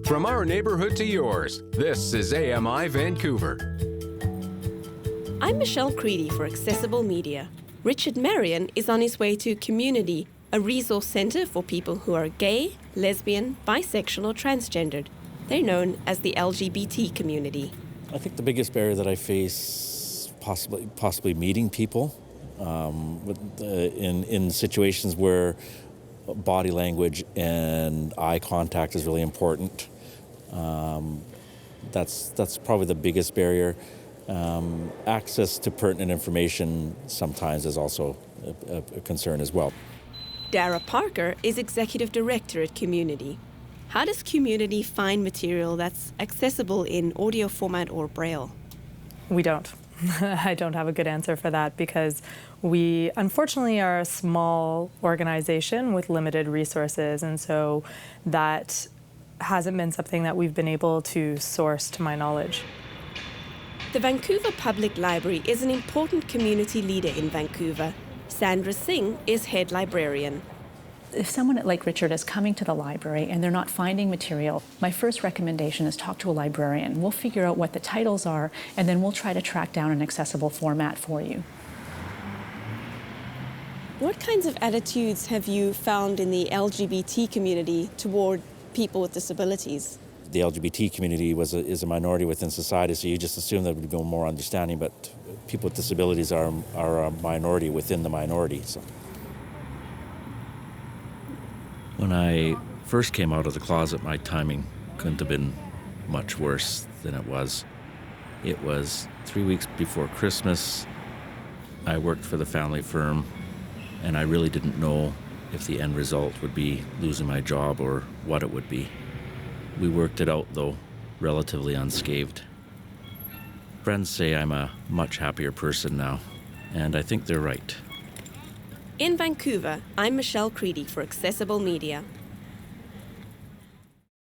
From our neighborhood to yours, this is AMI Vancouver. I'm Michelle Creedy for Accessible Media. Richard Marion is on his way to Community, a resource centre for people who are gay, lesbian, bisexual or transgendered. They're known as the LGBT community. I think the biggest barrier that I face, possibly meeting people in situations where body language and eye contact is really important. That's probably the biggest barrier. Access to pertinent information sometimes is also a concern as well. Dara Parker is Executive Director at Community. How does Community find material that's accessible in audio format or braille? We don't. I don't have a good answer for that because we unfortunately are a small organization with limited resources, and so that hasn't been something that we've been able to source to my knowledge. The Vancouver Public Library is an important community leader in Vancouver. Sandra Singh is head librarian. If someone like Richard is coming to the library and they're not finding material, my first recommendation is talk to a librarian. We'll figure out what the titles are, and then we'll try to track down an accessible format for you. What kinds of attitudes have you found in the LGBT community toward people with disabilities? The LGBT community is a minority within society, so you just assume that would be more understanding, but people with disabilities are a minority within the minority. So. When I first came out of the closet, my timing couldn't have been much worse than it was. It was 3 weeks before Christmas. I worked for the family firm, and I really didn't know if the end result would be losing my job or what it would be. We worked it out, though, relatively unscathed. Friends say I'm a much happier person now, and I think they're right. In Vancouver, I'm Michelle Creedy for Accessible Media.